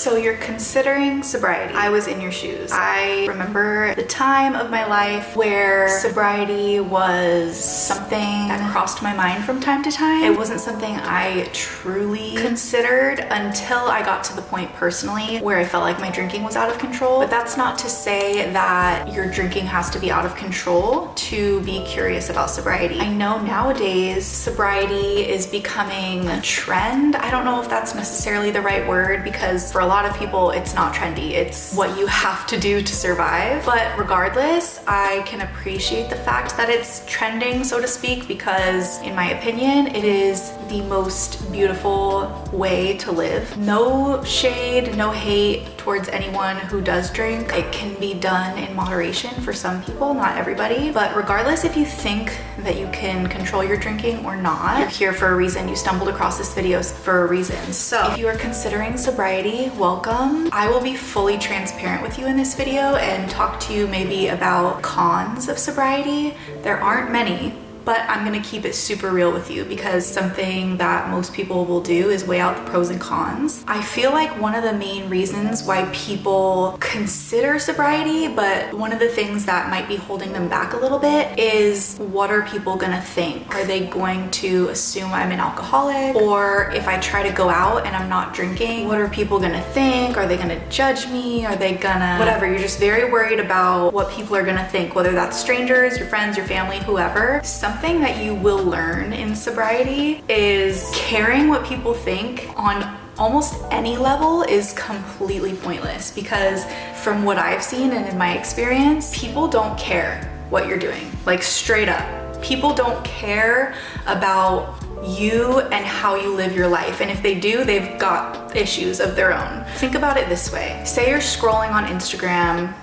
So you're considering sobriety. I was in your shoes. I remember the time of my life where sobriety was something that crossed my mind from time to time. It wasn't something I truly considered until I got to the point personally where I felt like my drinking was out of control. But that's not to say that your drinking has to be out of control to be curious about sobriety. I know nowadays sobriety is becoming a trend. I don't know if that's necessarily the right word, because for a lot of people it's not trendy. It's what you have to do to survive. But regardless, I can appreciate the fact that it's trending, so to speak, because in my opinion, it is the most beautiful way to live. No shade, no hate towards anyone who does drink. It can be done in moderation for some people, not everybody. But regardless if you think that you can control your drinking or not, you're here for a reason. You stumbled across this video for a reason. So if you are considering sobriety, welcome. I will be fully transparent with you in this video and talk to you maybe about cons of sobriety. There aren't many, but I'm gonna keep it super real with you, because something that most people will do is weigh out the pros and cons. I feel like one of the main reasons why people consider sobriety, but one of the things that might be holding them back a little bit, is what are people gonna think? Are they going to assume I'm an alcoholic? Or if I try to go out and I'm not drinking, what are people gonna think? Are they gonna judge me? Are they gonna whatever? You're just very worried about what people are gonna think, whether that's strangers, your friends, your family, whoever. Something that you will learn in sobriety is caring what people think on almost any level is completely pointless, because from what I've seen and in my experience, people don't care what you're doing. Like, straight up, people don't care about you and how you live your life. And if they do, they've got issues of their own. Think about it this way. Say you're scrolling on Instagram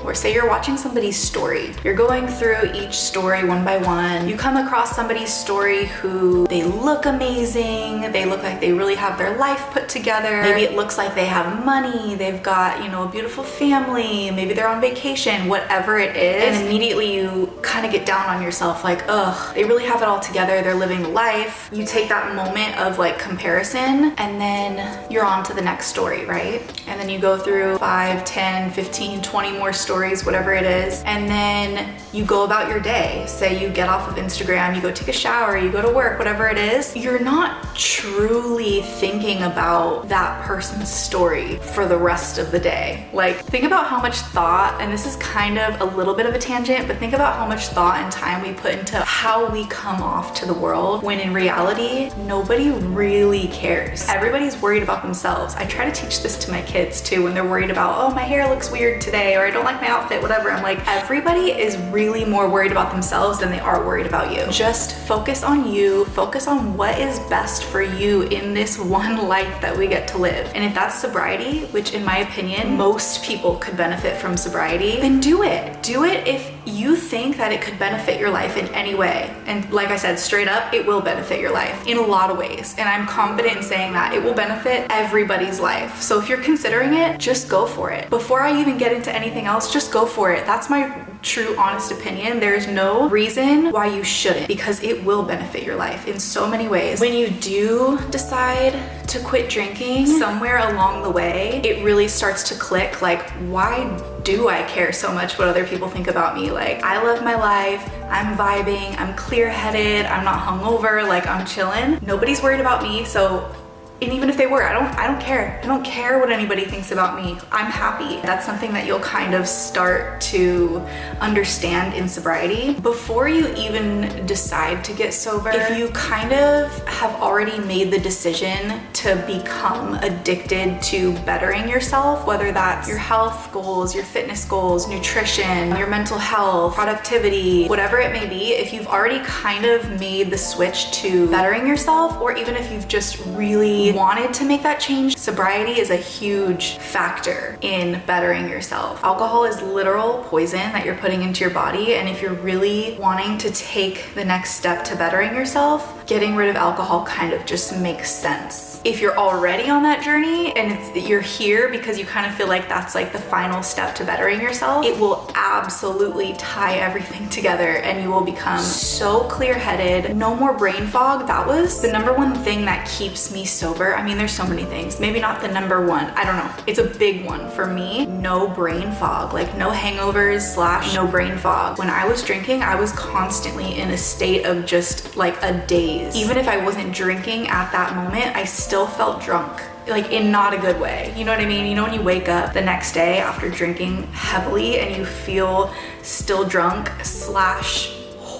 or say you're watching somebody's story. You're going through each story one by one. You come across somebody's story who they look amazing. They look like they really have their life put together. Maybe it looks like they have money. They've got, a beautiful family. Maybe they're on vacation, whatever it is. And immediately you kind of get down on yourself like, ugh, they really have it all together. They're living the life. You take that moment of like comparison, and then you're on to the next story, right? And then you go through 5, 10, 15, 20 more stories, whatever it is, and then you go about your day. Say you get off of Instagram, you go take a shower, you go to work, whatever it is. You're not truly thinking about that person's story for the rest of the day. Like, think about how much thought, and this is kind of a little bit of a tangent, but think about how much thought and time we put into how we come off to the world, when in reality, nobody really cares. Everybody's worried about themselves. I try to teach this to my kids too, when they're worried about, oh, my hair looks weird today, or I don't like my outfit, whatever. I'm like, everybody is really more worried about themselves than they are worried about you. Just focus on you, focus on what is best for you in this one life that we get to live. And if that's sobriety, which in my opinion, most people could benefit from sobriety, then do it. Do it if you think that it could benefit your life in any way. And like I said, straight up, it will benefit your life in a lot of ways. And I'm confident in saying that it will benefit everybody's life. So if you're considering it, just go for it. Before I even get into anything else, just go for it. That's my true, honest opinion. There's no reason why you shouldn't, because it will benefit your life in so many ways. When you do decide to quit drinking, somewhere along the way, it really starts to click, like, why do I care so much what other people think about me? Like, I love my life, I'm vibing, I'm clear-headed, I'm not hungover, like, I'm chilling. Nobody's worried about me, so, and even if they were, I don't care. I don't care what anybody thinks about me. I'm happy. That's something that you'll kind of start to understand in sobriety. Before you even decide to get sober, if you kind of have already made the decision to become addicted to bettering yourself, whether that's your health goals, your fitness goals, nutrition, your mental health, productivity, whatever it may be, if you've already kind of made the switch to bettering yourself, or even if you've just really wanted to make that change, sobriety is a huge factor in bettering yourself. Alcohol is literal poison that you're putting into your body, and if you're really wanting to take the next step to bettering yourself, getting rid of alcohol kind of just makes sense. If you're already on that journey and you're here because you kind of feel like that's like the final step to bettering yourself, it will absolutely tie everything together and you will become so clear-headed. No more brain fog. That was the number one thing that keeps me sober. I mean, there's so many things, maybe not the number one, I don't know. It's a big one for me. No brain fog, like no hangovers / no brain fog. When I was drinking, I was constantly in a state of just like a daze. Even if I wasn't drinking at that moment, I still felt drunk. Like in not a good way. You know what I mean? You know when you wake up the next day after drinking heavily and you feel still drunk /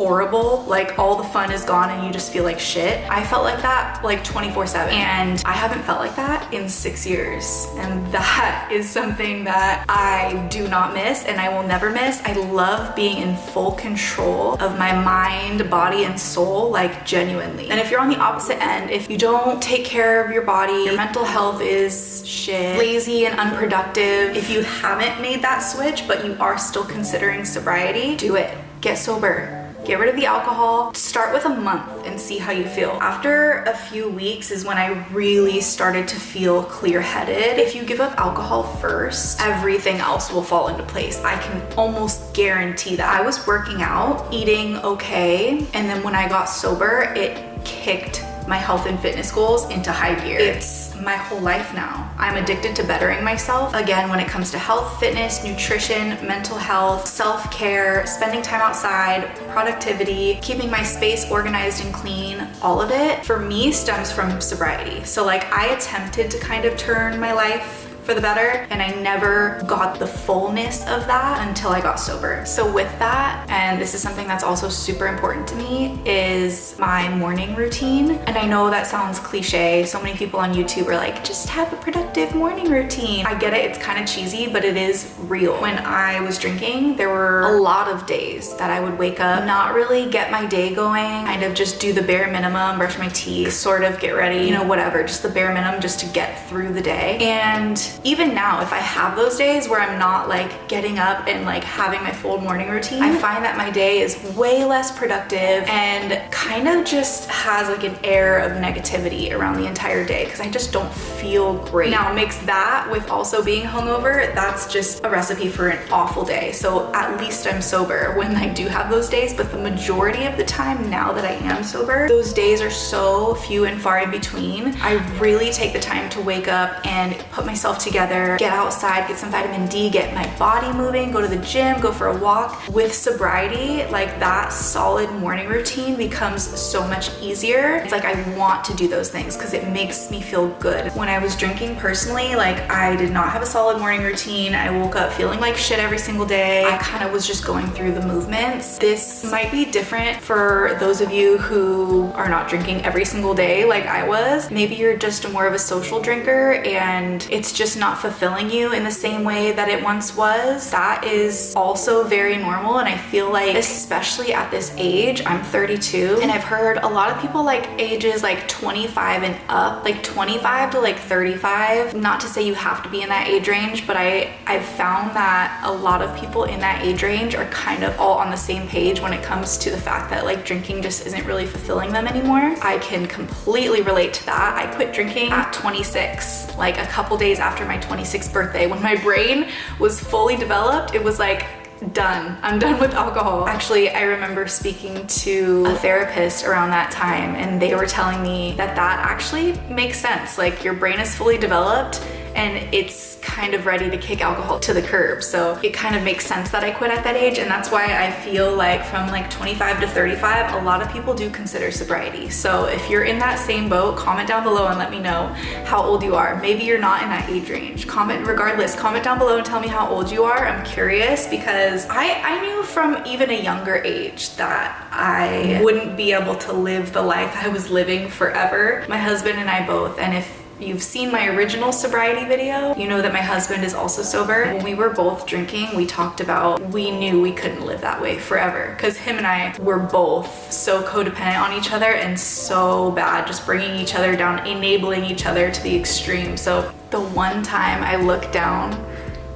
horrible, like all the fun is gone and you just feel like shit. I felt like that like 24/7 and I haven't felt like that in 6 years, and that is something that I do not miss and I will never miss. I love being in full control of my mind, body, and soul, like genuinely. And if you're on the opposite end, if you don't take care of your body, your mental health is shit, lazy and unproductive, if you haven't made that switch but you are still considering sobriety, do it. Get sober. Get rid of the alcohol. Start with a month and see how you feel. After a few weeks is when I really started to feel clear-headed. If you give up alcohol first, everything else will fall into place. I can almost guarantee that. I was working out, eating okay, and then when I got sober, it kicked my health and fitness goals into high gear. It's my whole life now. I'm addicted to bettering myself. Again, when it comes to health, fitness, nutrition, mental health, self-care, spending time outside, productivity, keeping my space organized and clean, all of it for me stems from sobriety. So like I attempted to kind of turn my life for the better, and I never got the fullness of that until I got sober. So with that, and this is something that's also super important to me, is my morning routine. And I know that sounds cliche. So many people on YouTube are like, just have a productive morning routine. I get it, it's kind of cheesy, but it is real. When I was drinking, there were a lot of days that I would wake up, not really get my day going, kind of just do the bare minimum, brush my teeth, sort of get ready, you know, whatever, just the bare minimum just to get through the day. And even now, if I have those days where I'm not like getting up and like having my full morning routine, I find that my day is way less productive and kind of just has like an air of negativity around the entire day because I just don't feel great. Now mix that with also being hungover, that's just a recipe for an awful day. So at least I'm sober when I do have those days, but the majority of the time now that I am sober, those days are so few and far in between. I really take the time to wake up and put myself together, get outside, get some vitamin D, get my body moving, go to the gym, go for a walk. With sobriety, like that solid morning routine becomes so much easier. It's like I want to do those things because it makes me feel good. When I was drinking personally, like I did not have a solid morning routine. I woke up feeling like shit every single day. I kind of was just going through the movements. This might be different for those of you who are not drinking every single day like I was. Maybe you're just more of a social drinker and it's just not fulfilling you in the same way that it once was. That is also very normal, and I feel like especially at this age, I'm 32, and I've heard a lot of people like ages like 25 and up, like 25 to like 35. Not to say you have to be in that age range, but I've found that a lot of people in that age range are kind of all on the same page when it comes to the fact that like drinking just isn't really fulfilling them anymore. I can completely relate to that. I quit drinking at 26, like a couple days after my 26th birthday. When my brain was fully developed, it was like, done. I'm done with alcohol. Actually, I remember speaking to a therapist around that time, and they were telling me that that actually makes sense. Like your brain is fully developed and it's kind of ready to kick alcohol to the curb. So it kind of makes sense that I quit at that age, and that's why I feel like from like 25 to 35, a lot of people do consider sobriety. So if you're in that same boat, comment down below and let me know how old you are. Maybe you're not in that age range. Comment down below and tell me how old you are. I'm curious because I knew from even a younger age that I wouldn't be able to live the life I was living forever. My husband and I both, and if you've seen my original sobriety video, you know that my husband is also sober. When we were both drinking, we talked about, we knew we couldn't live that way forever because him and I were both so codependent on each other and so bad, just bringing each other down, enabling each other to the extreme. So the one time I looked down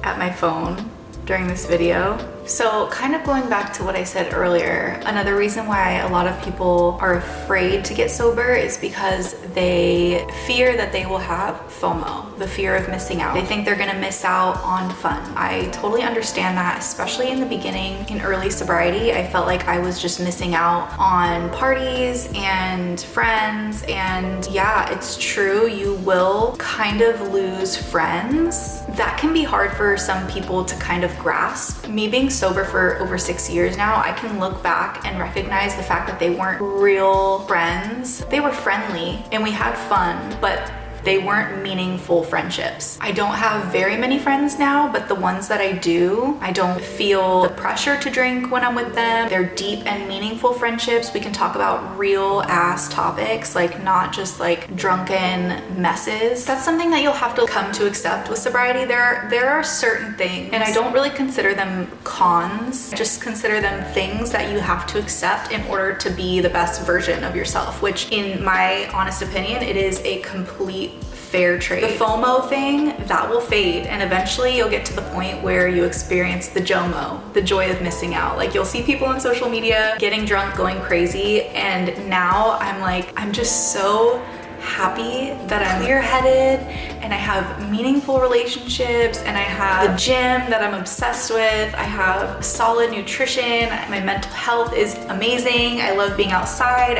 at my phone during this video, So kind of going back to what I said earlier, another reason why a lot of people are afraid to get sober is because they fear that they will have FOMO, the fear of missing out. They think they're gonna miss out on fun. I totally understand that, especially in the beginning, in early sobriety. I felt like I was just missing out on parties and friends, and yeah, it's true, you will kind of lose friends. That can be hard for some people to kind of grasp. Me being sober for over 6 years now, I can look back and recognize the fact that they weren't real friends. They were friendly and we had fun, but they weren't meaningful friendships. I don't have very many friends now, but the ones that I do, I don't feel the pressure to drink when I'm with them. They're deep and meaningful friendships. We can talk about real ass topics, like not just like drunken messes. That's something that you'll have to come to accept with sobriety. There are certain things, and I don't really consider them cons, I just consider them things that you have to accept in order to be the best version of yourself, which in my honest opinion, it is a complete fair trade. The FOMO thing, that will fade, and eventually you'll get to the point where you experience the JOMO, the joy of missing out. Like, you'll see people on social media getting drunk, going crazy, and now I'm just so happy that I'm clear-headed and I have meaningful relationships and I have the gym that I'm obsessed with. I have solid nutrition. My mental health is amazing. I love being outside.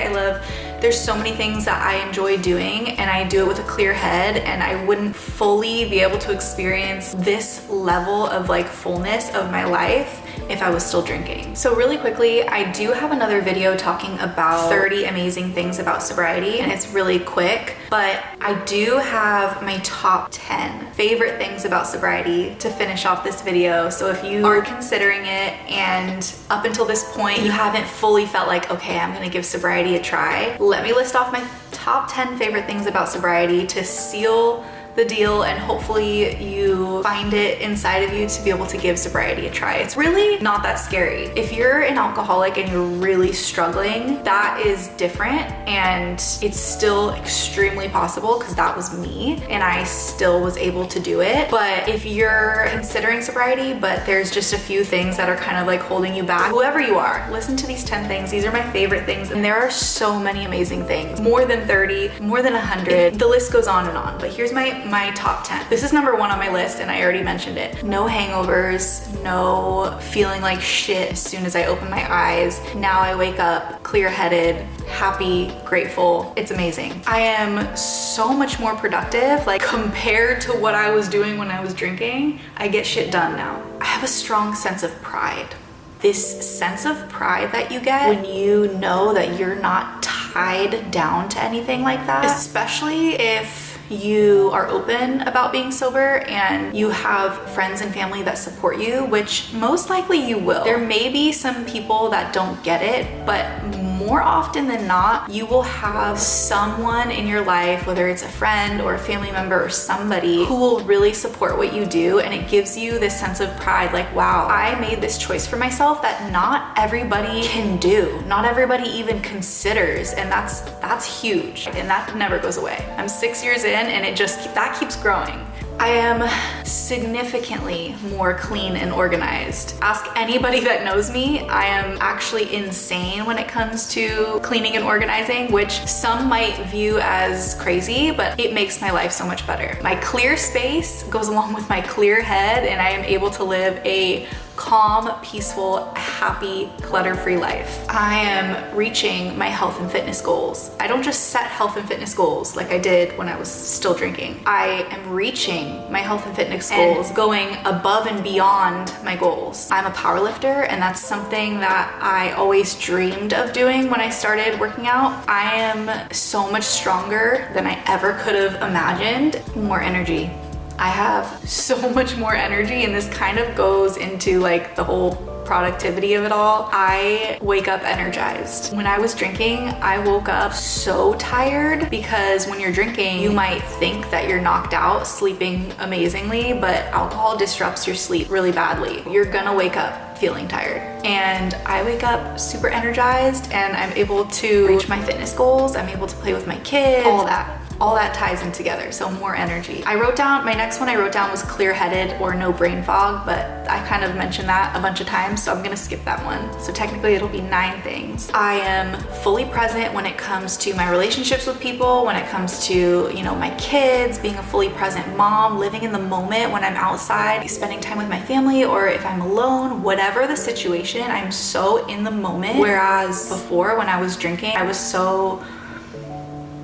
There's so many things that I enjoy doing, and I do it with a clear head, and I wouldn't fully be able to experience this level of like fullness of my life if I was still drinking. So really quickly, I do have another video talking about 30 amazing things about sobriety, and it's really quick, but I do have my top 10 favorite things about sobriety to finish off this video. So if you are considering it and up until this point you haven't fully felt like, okay, I'm gonna give sobriety a try, let me list off my top 10 favorite things about sobriety to seal the deal, and hopefully you find it inside of you to be able to give sobriety a try. It's really not that scary. If you're an alcoholic and you're really struggling, that is different, and it's still extremely possible, because that was me and I still was able to do it. But if you're considering sobriety but there's just a few things that are kind of like holding you back, whoever you are, listen to these 10 things. These are my favorite things, and there are so many amazing things, more than 30, more than 100. The list goes on and on, but here's my top 10. This is number 1 on my list, and I already mentioned it. No hangovers, no feeling like shit as soon as I open my eyes. Now I wake up clear-headed, happy, grateful. It's amazing. I am so much more productive, like compared to what I was doing when I was drinking. I get shit done now. I have a strong sense of pride. This sense of pride that you get when you know that you're not tied down to anything like that, especially if you are open about being sober and you have friends and family that support you, which most likely you will. There may be some people that don't get it, but more often than not, you will have someone in your life, whether it's a friend or a family member or somebody, who will really support what you do, and it gives you this sense of pride, like, wow, I made this choice for myself that not everybody can do, not everybody even considers, and that's huge, and that never goes away. I'm 6 years in, and that keeps growing. I am significantly more clean and organized. Ask anybody that knows me, I am actually insane when it comes to cleaning and organizing, which some might view as crazy, but it makes my life so much better. My clear space goes along with my clear head, and I am able to live a calm, peaceful, happy, clutter-free life. I am reaching my health and fitness goals. I don't just set health and fitness goals like I did when I was still drinking. I am reaching my health and fitness goals, going above and beyond my goals. I'm a power lifter, and that's something that I always dreamed of doing when I started working out. I am so much stronger than I ever could have imagined. More energy. I have so much more energy, and this kind of goes into like the whole productivity of it all. I wake up energized. When I was drinking, I woke up so tired, because when you're drinking, you might think that you're knocked out, sleeping amazingly, but alcohol disrupts your sleep really badly. You're gonna wake up feeling tired. And I wake up super energized, and I'm able to reach my fitness goals. I'm able to play with my kids, all that. all that ties in together, so more energy. I wrote down, my next one I wrote down was clear-headed or no brain fog, but I kind of mentioned that a bunch of times, so I'm gonna skip that one. So technically it'll be 9 things. I am fully present when it comes to my relationships with people, when it comes to, you know, my kids, being a fully present mom, living in the moment when I'm outside, spending time with my family, or if I'm alone, whatever the situation, I'm so in the moment. Whereas before, when I was drinking, I was so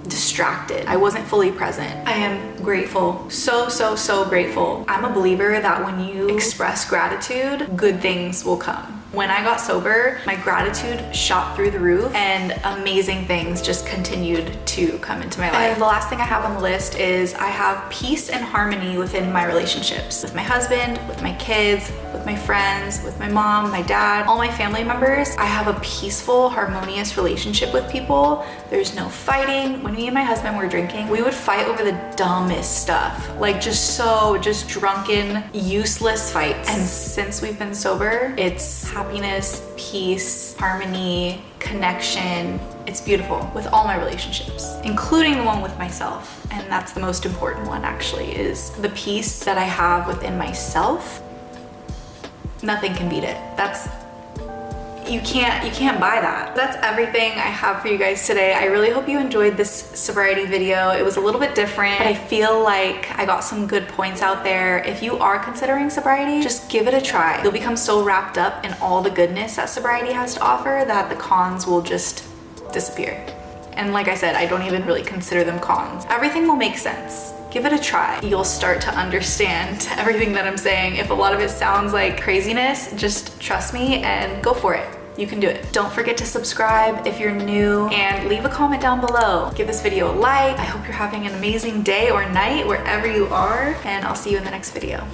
distracted. I wasn't fully present. I am grateful, so grateful. I'm a believer that when you express gratitude, good things will come. When I got sober, my gratitude shot through the roof and amazing things just continued to come into my life. And the last thing I have on the list is I have peace and harmony within my relationships. With my husband, with my kids, with my friends, with my mom, my dad, all my family members. I have a peaceful, harmonious relationship with people. There's no fighting. When me and my husband were drinking, we would fight over the dumbest stuff. Like just drunken, useless fights. And since we've been sober, it's happiness, peace, harmony, connection. It's beautiful with all my relationships, including the one with myself. And that's the most important one actually, is the peace that I have within myself. Nothing can beat it. You can't buy that. That's everything I have for you guys today. I really hope you enjoyed this sobriety video. It was a little bit different, but I feel like I got some good points out there. If you are considering sobriety, just give it a try. You'll become so wrapped up in all the goodness that sobriety has to offer that the cons will just disappear. And like I said, I don't even really consider them cons. Everything will make sense. Give it a try. You'll start to understand everything that I'm saying. If a lot of it sounds like craziness, just trust me and go for it. You can do it. Don't forget to subscribe if you're new and leave a comment down below. Give this video a like. I hope you're having an amazing day or night wherever you are, and I'll see you in the next video.